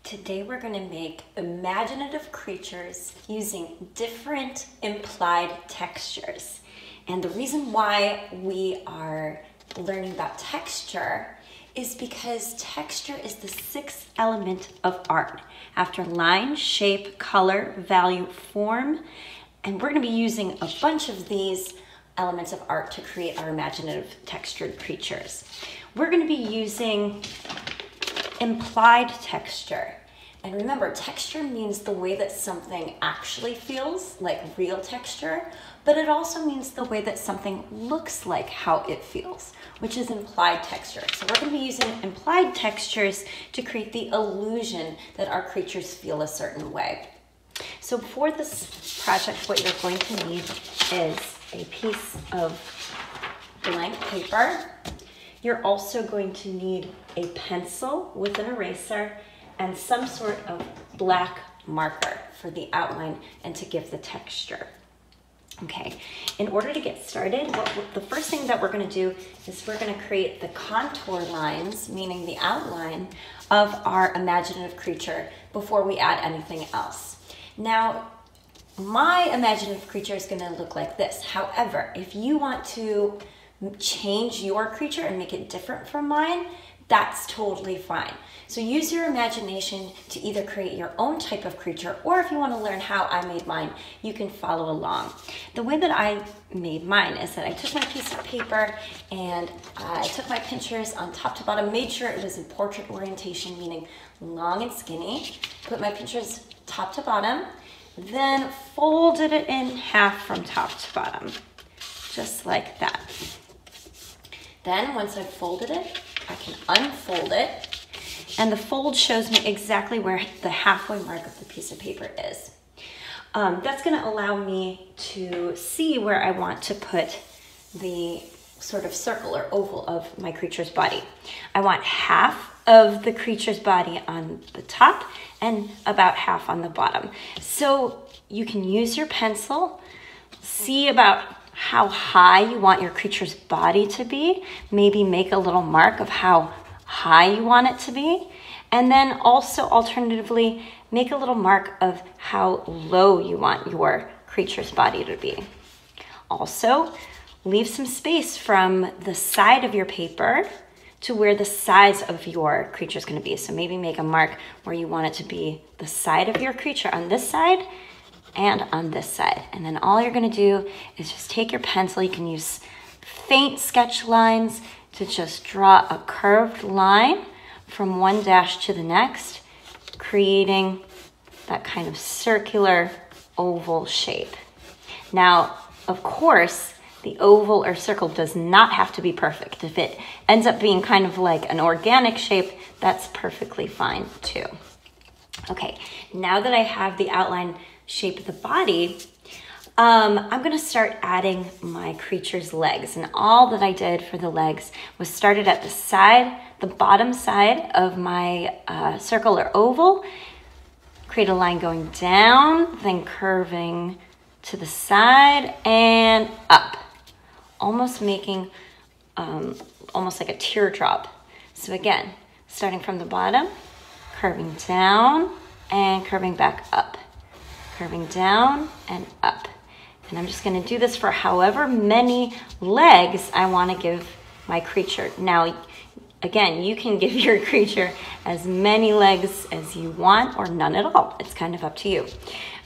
Today we're going to make imaginative creatures using different implied textures. And the reason why we are learning about texture is because texture is the sixth element of art, after line, shape, color, value, form. And we're going to be using a bunch of these elements of art to create our imaginative textured creatures. We're going to be using implied texture. And remember, texture means the way that something actually feels, like real texture, but it also means the way that something looks like how it feels, which is implied texture. So we're going to be using implied textures to create the illusion that our creatures feel a certain way. So for this project, what you're going to need is a piece of blank paper. You're also going to need a pencil with an eraser and some sort of black marker for the outline and to give the texture. Okay, in order to get started, the first thing that we're going to do is we're going to create the contour lines, meaning the outline of our imaginative creature before we add anything else. Now, my imaginative creature is going to look like this. However, if you want to change your creature and make it different from mine, that's totally fine. So use your imagination to either create your own type of creature, or if you want to learn how I made mine, you can follow along. The way that I made mine is that I took my piece of paper and I took my pinchers on top to bottom, made sure it was in portrait orientation, meaning long and skinny, put my pinchers top to bottom, then folded it in half from top to bottom, just like that. Then once I've folded it, I can unfold it, and the fold shows me exactly where the halfway mark of the piece of paper is. That's going to allow me to see where I want to put the sort of circle or oval of my creature's body. I want half of the creature's body on the top and about half on the bottom. So you can use your pencil, see about how high you want your creature's body to be, maybe make a little mark of how high you want it to be, and then also alternatively make a little mark of how low you want your creature's body to be. Also, leave some space from the side of your paper to where the size of your creature is going to be. So maybe make a mark where you want it to be the side of your creature on this side and on this side. And then all you're going to do is just take your pencil. You can use faint sketch lines to just draw a curved line from one dash to the next, creating that kind of circular oval shape. Now, of course, the oval or circle does not have to be perfect. If it ends up being kind of like an organic shape, that's perfectly fine too. Okay, now that I have the outline shape of the body, I'm going to start adding my creature's legs. And all that I did for the legs was started at the side, the bottom side of my circle or oval, create a line going down, then curving to the side and up, almost making almost like a teardrop. So again, starting from the bottom, curving down and curving back up, curving down and up. And I'm just going to do this for however many legs I want to give my creature. Now, again, you can give your creature as many legs as you want or none at all. It's kind of up to you.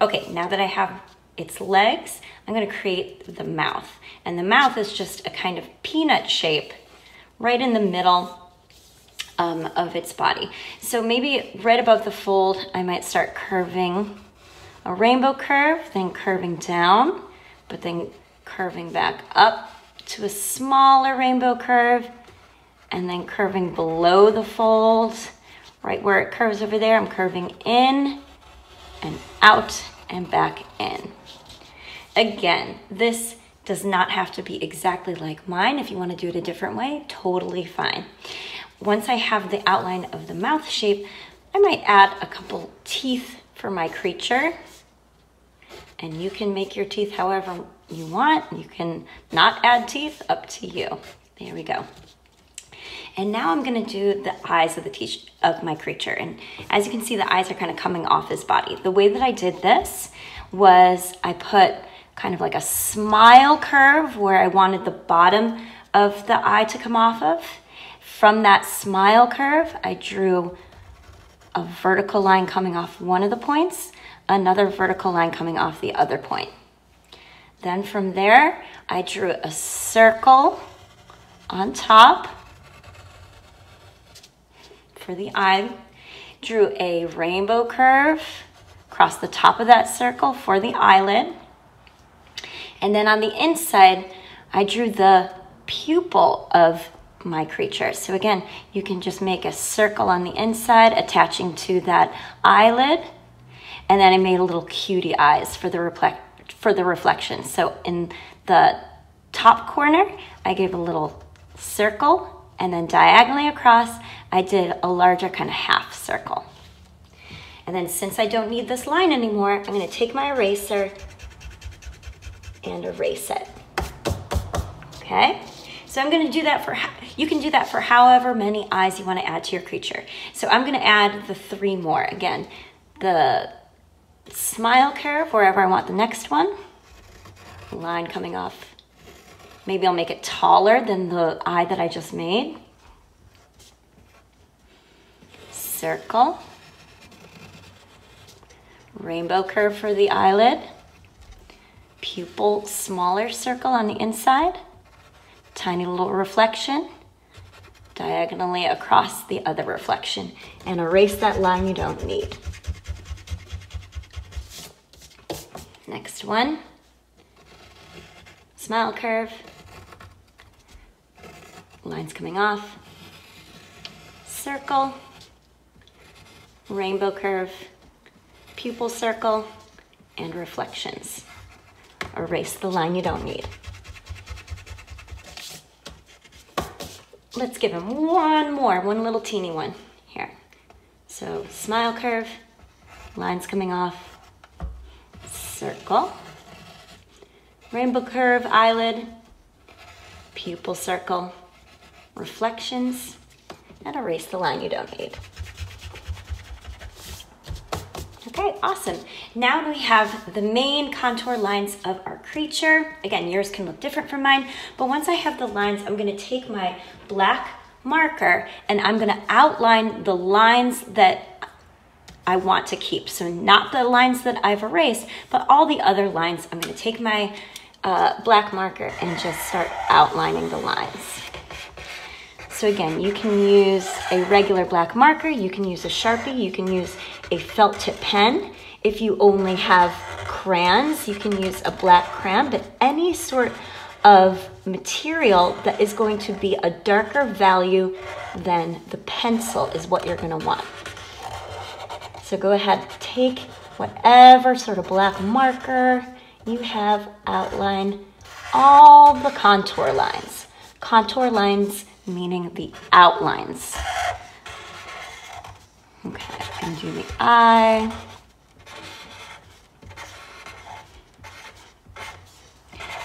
Okay, now that I have its legs, I'm going to create the mouth. And the mouth is just a kind of peanut shape right in the middle of its body. So maybe right above the fold, I might start curving a rainbow curve, then curving down, but then curving back up to a smaller rainbow curve, and then curving below the fold, right where it curves over there, I'm curving in and out and back in. Again, this does not have to be exactly like mine. If you want to do it a different way, totally fine. Once I have the outline of the mouth shape, I might add a couple teeth for my creature. And you can make your teeth however you want. You can not add teeth, up to you. There we go. And now I'm gonna do the eyes of my creature. And as you can see, the eyes are kind of coming off his body. The way that I did this was I put kind of like a smile curve where I wanted the bottom of the eye to come off of. From that smile curve, I drew a vertical line coming off one of the points, another vertical line coming off the other point. Then from there, I drew a circle on top for the eye, drew a rainbow curve across the top of that circle for the eyelid. And then on the inside, I drew the pupil of my creature. So again, you can just make a circle on the inside attaching to that eyelid. And then I made a little cutie eyes for the reflection. So in the top corner, I gave a little circle, and then diagonally across, I did a larger kind of half circle. And then since I don't need this line anymore, I'm gonna take my eraser and erase it. Okay? So I'm gonna do that you can do that for however many eyes you wanna add to your creature. So I'm gonna add the 3 more. Again, the smile curve wherever I want the next one, line coming off. Maybe I'll make it taller than the eye that I just made. Circle. Rainbow curve for the eyelid. Pupil, smaller circle on the inside. Tiny little reflection. Diagonally across the other reflection. And erase that line you don't need. Next one. Smile curve. Lines coming off. Circle. Rainbow curve. Pupil circle. And reflections. Erase the line you don't need. Let's give him one little teeny one here. So smile curve, lines coming off, circle, rainbow curve, eyelid, pupil circle, reflections, and erase the line you don't need. Okay, awesome. Now we have the main contour lines of our creature. Again, yours can look different from mine, but once I have the lines, I'm gonna take my black marker and I'm gonna outline the lines that I want to keep. So not the lines that I've erased, but all the other lines. I'm gonna take my black marker and just start outlining the lines. So again, you can use a regular black marker, you can use a Sharpie, you can use a felt tip pen. If you only have crayons, you can use a black crayon, but any sort of material that is going to be a darker value than the pencil is what you're gonna want. So go ahead, take whatever sort of black marker you have, outline all the contour lines. Contour lines meaning the outlines. Okay, and do the eye.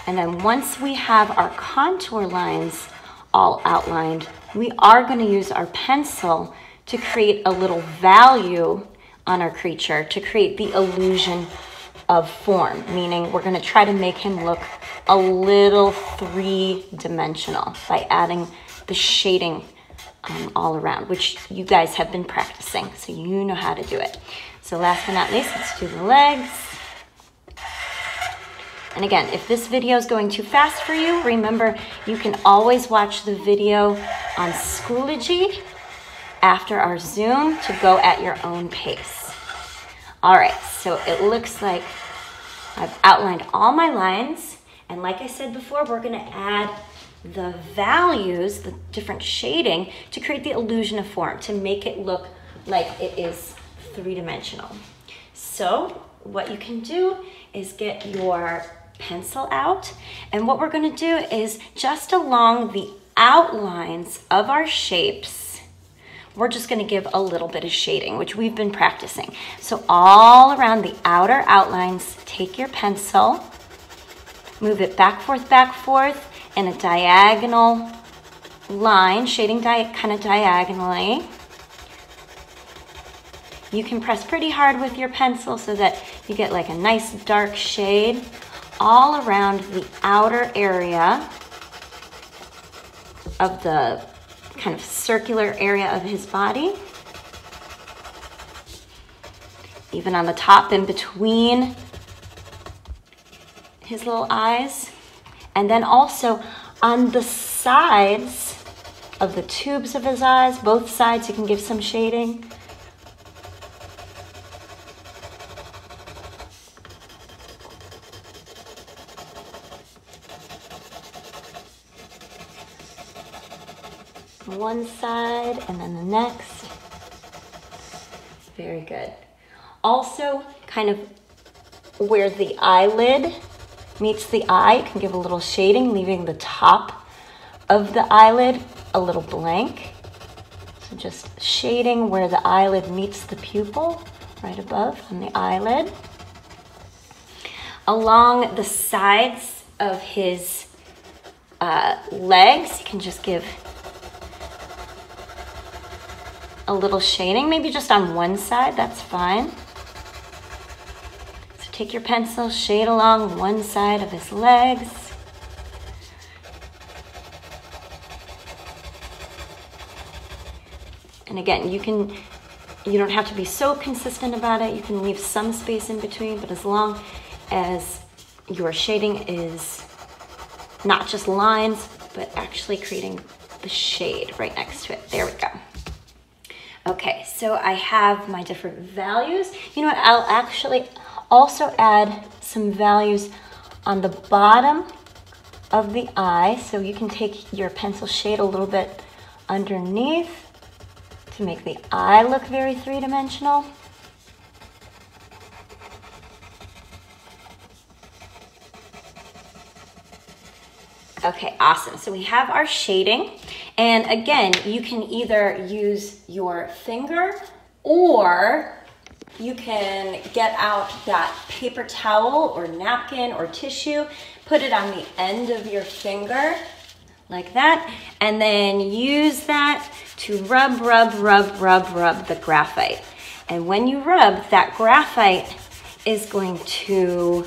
And then once we have our contour lines all outlined, we are going to use our pencil to create a little value on our creature to create the illusion of form, meaning we're going to try to make him look a little three-dimensional by adding the shading all around, which you guys have been practicing, so you know how to do it. So last but not least, let's do the legs. And again, if this video is going too fast for you, remember you can always watch the video on Schoology after our Zoom to go at your own pace. All right, so it looks like I've outlined all my lines, and like I said before, we're gonna add the values, the different shading, to create the illusion of form, to make it look like it is three-dimensional. So what you can do is get your pencil out, and what we're going to do is just along the outlines of our shapes, we're just going to give a little bit of shading, which we've been practicing. So all around the outer outlines, take your pencil, move it back, forth, in a diagonal line, shading kind of diagonally. You can press pretty hard with your pencil so that you get like a nice dark shade all around the outer area of the kind of circular area of his body. Even on the top in between his little eyes. And then also on the sides of the tubes of his eyes, both sides, you can give some shading. One side and then the next. Very good. Also, kind of where the eyelid meets the eye, you can give a little shading, leaving the top of the eyelid a little blank. So just shading where the eyelid meets the pupil, right above on the eyelid. Along the sides of his legs, you can just give a little shading, maybe just on one side, that's fine. So take your pencil, shade along one side of his legs. And again, you don't have to be so consistent about it. You can leave some space in between, but as long as your shading is not just lines, but actually creating the shade right next to it. There we go. Okay, so I have my different values. You know what, I'll actually also add some values on the bottom of the eye. So you can take your pencil shade a little bit underneath to make the eye look very three-dimensional. Okay, awesome. So we have our shading. And again, you can either use your finger or you can get out that paper towel or napkin or tissue, put it on the end of your finger like that, and then use that to rub the graphite. And when you rub, that graphite is going to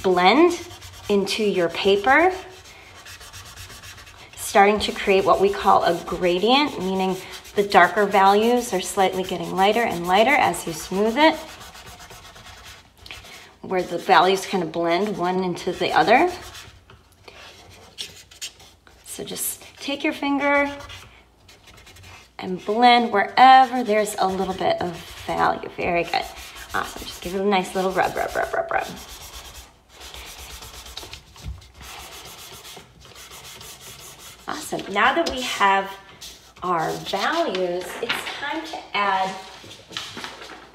blend into your paper, starting to create what we call a gradient, meaning the darker values are slightly getting lighter and lighter as you smooth it, where the values kind of blend one into the other. So just take your finger and blend wherever there's a little bit of value. Very good. Awesome. Just give it a nice little rub. Awesome. Now that we have our values, it's time to add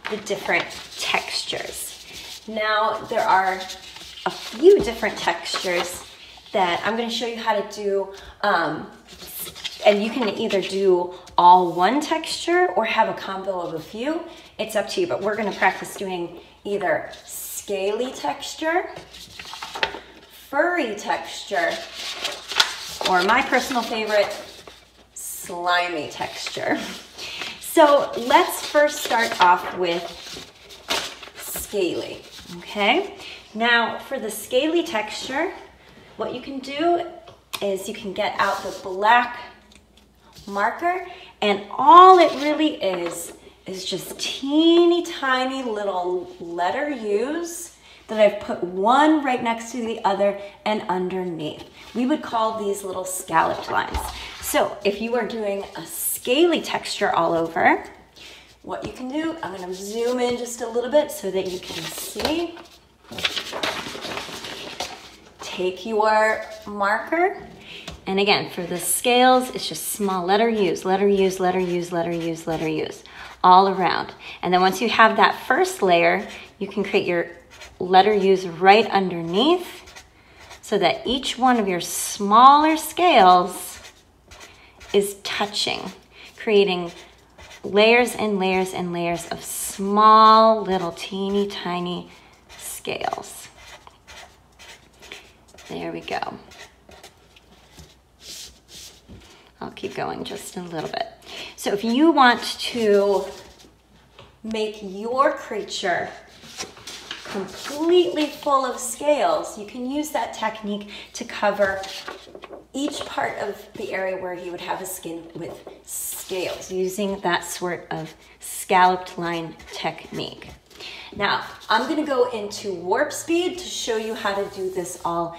the different textures. Now, there are a few different textures that I'm going to show you how to do, and you can either do all one texture or have a combo of a few. It's up to you, but we're going to practice doing either scaly texture, furry texture, or my personal favorite, slimy texture. So let's first start off with scaly, okay? Now for the scaly texture, what you can do is you can get out the black marker, and all it really is just teeny tiny little letter U's that I've put one right next to the other and underneath. We would call these little scalloped lines. So if you are doing a scaly texture all over, what you can do, I'm gonna zoom in just a little bit so that you can see. Take your marker, and again, for the scales, it's just small letter U's, letter U's, letter U's, letter U's, letter U's, all around. And then once you have that first layer, you can create your letter U's right underneath so that each one of your smaller scales is touching, creating layers and layers and layers of small little teeny tiny scales. There we go. I'll keep going just a little bit. So if you want to make your creature completely full of scales, you can use that technique to cover each part of the area where you would have a skin with scales, using that sort of scalloped line technique. Now, I'm gonna go into warp speed to show you how to do this all,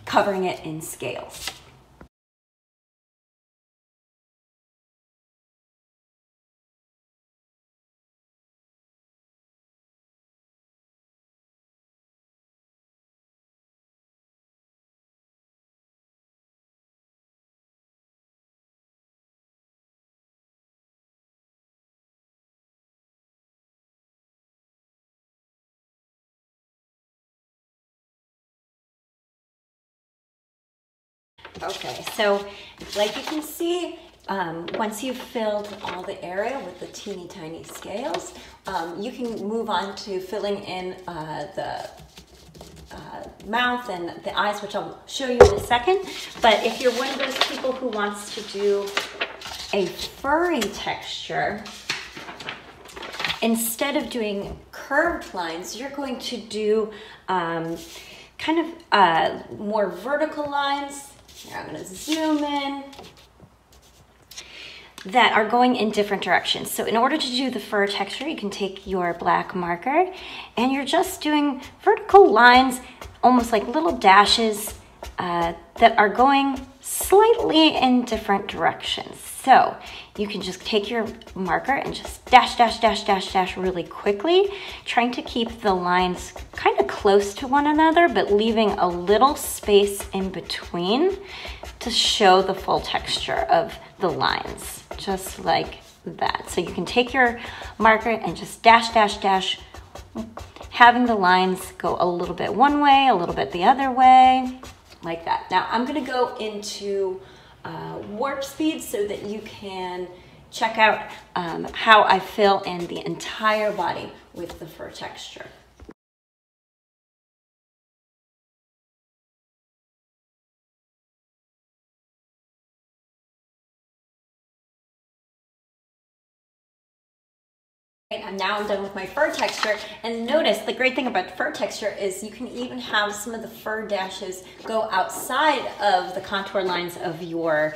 covering it in scales. Okay, so like you can see, once you've filled all the area with the teeny tiny scales, you can move on to filling in the mouth and the eyes, which I'll show you in a second. But if you're one of those people who wants to do a furry texture, instead of doing curved lines, you're going to do kind of more vertical lines. Here, I'm going to zoom in, that are going in different directions. So in order to do the fur texture, you can take your black marker and you're just doing vertical lines, almost like little dashes that are going slightly in different directions. So you can just take your marker and just dash, dash, dash, dash, dash really quickly, trying to keep the lines kind of close to one another, but leaving a little space in between to show the full texture of the lines, just like that. So you can take your marker and just dash, dash, dash, having the lines go a little bit one way, a little bit the other way, like that. Now I'm gonna go into warp speed so that you can check out how I fill in the entire body with the fur texture. And now I'm done with my fur texture, and notice the great thing about fur texture is you can even have some of the fur dashes go outside of the contour lines of your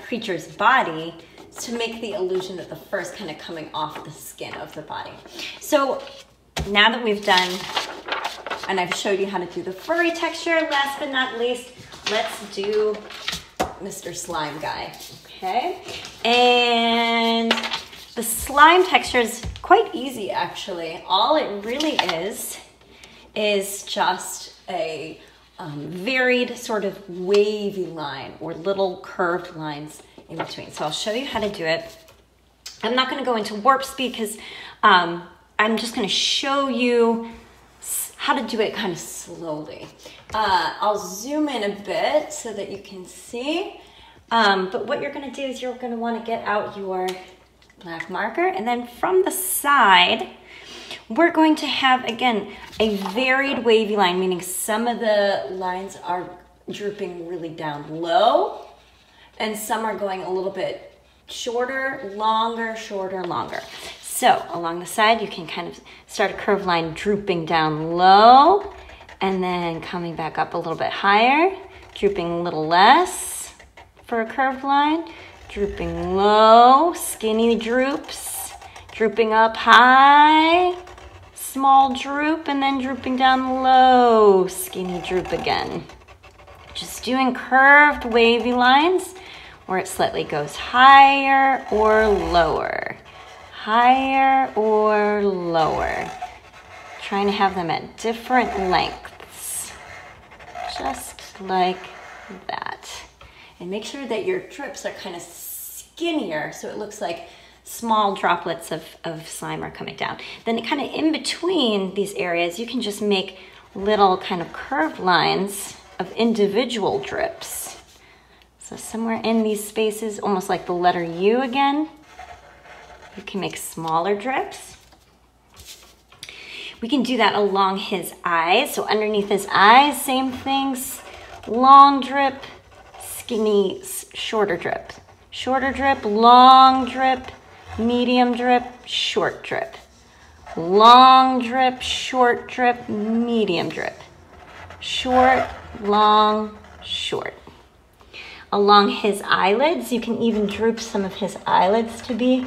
creature's body to make the illusion that the fur is kind of coming off the skin of the body. So now that we've done, and I've showed you how to do the furry texture, last but not least, let's do Mr. Slime Guy, okay? And the slime texture is quite easy, actually. All it really is just a varied sort of wavy line or little curved lines in between. So I'll show you how to do it. I'm not going to go into warp speed because I'm just going to show you how to do it kind of slowly. I'll zoom in a bit so that you can see. But what you're going to do is you're going to want to get out your black marker, and then from the side we're going to have, again, a varied wavy line, meaning some of the lines are drooping really down low and some are going a little bit shorter, longer, shorter, longer. So along the side you can kind of start a curved line drooping down low and then coming back up a little bit higher, drooping a little less for a curved line, drooping low, skinny droops, drooping up high, small droop, and then drooping down low, skinny droop again. Just doing curved wavy lines where it slightly goes higher or lower, higher or lower. Trying to have them at different lengths, just like that. And make sure that your drips are kind of skinnier so it looks like small droplets of slime are coming down. Then kind of in between these areas, you can just make little kind of curved lines of individual drips. So somewhere in these spaces, almost like the letter U again, you can make smaller drips. We can do that along his eyes. So underneath his eyes, same things, long drip, skinny, shorter drip. Shorter drip, long drip, medium drip, short drip. Long drip, short drip, medium drip. Short, long, short. Along his eyelids, you can even droop some of his eyelids to be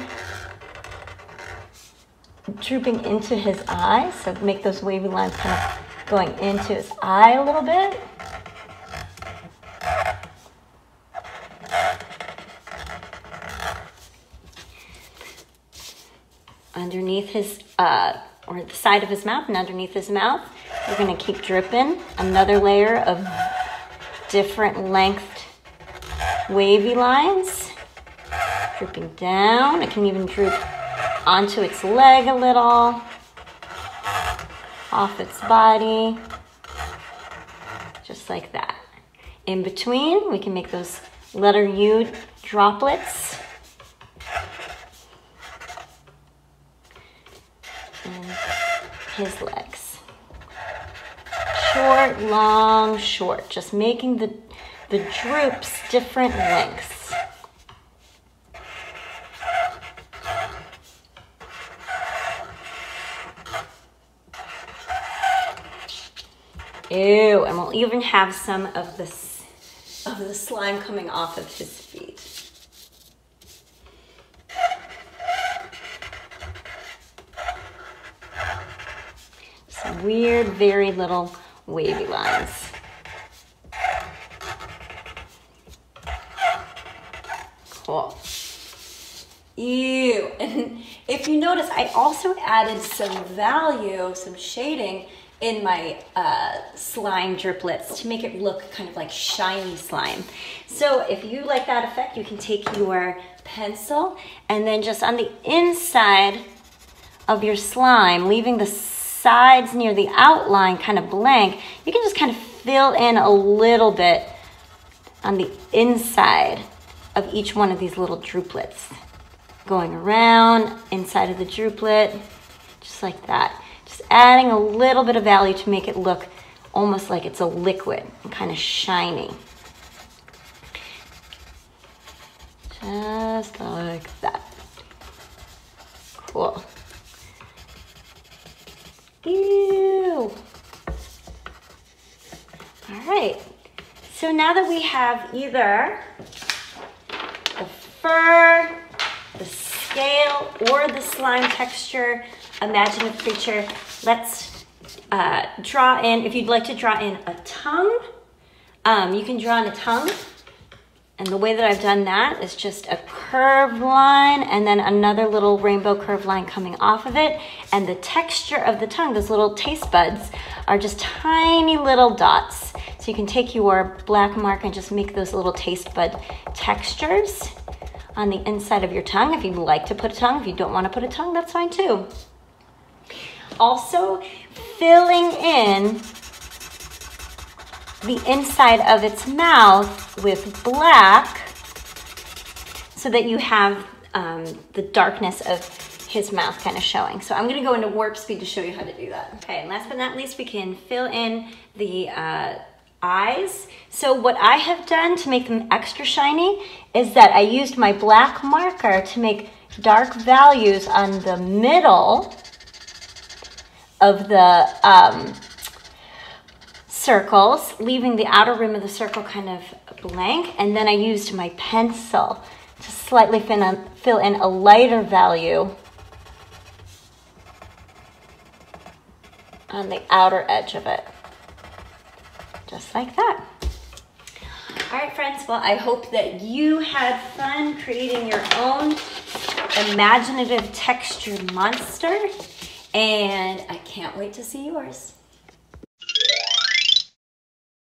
drooping into his eye. So make those wavy lines kind of going into his eye a little bit. Underneath his, or the side of his mouth and underneath his mouth, we're gonna keep dripping another layer of different length wavy lines. Dripping down. It can even droop onto its leg a little, off its body, just like that. In between, we can make those letter U droplets. And his legs. Short, long, short. Just making the droops different lengths. Ew, and we'll even have some of the slime coming off of his feet. Some weird, very little wavy lines. Cool. Ew, and if you notice, I also added some value, some shading in my slime driplets to make it look kind of like shiny slime. So if you like that effect, you can take your pencil and then just on the inside of your slime, leaving the sides near the outline kind of blank, you can just kind of fill in a little bit on the inside of each one of these little drooplets. Going around inside of the drooplet, just like that. Just adding a little bit of value to make it look almost like it's a liquid and kind of shiny. Just like that. Cool. Ew. All right. So now that we have either the fur, the scale, or the slime texture imaginative creature, let's draw in, if you'd like to draw in a tongue, you can draw in a tongue. And the way that I've done that is just a curved line and then another little rainbow curved line coming off of it. And the texture of the tongue, those little taste buds, are just tiny little dots. So you can take your black mark and just make those little taste bud textures on the inside of your tongue. If you'd like to put a tongue, if you don't want to put a tongue, that's fine too. Also, filling in the inside of its mouth with black so that you have the darkness of his mouth kind of showing. So I'm gonna go into warp speed to show you how to do that. Okay, and last but not least, we can fill in the eyes. So what I have done to make them extra shiny is that I used my black marker to make dark values on the middle of the circles, leaving the outer rim of the circle kind of blank. And then I used my pencil to slightly fill in a lighter value on the outer edge of it. Just like that. All right, friends, well, I hope that you had fun creating your own imaginative textured monster, and I can't wait to see yours.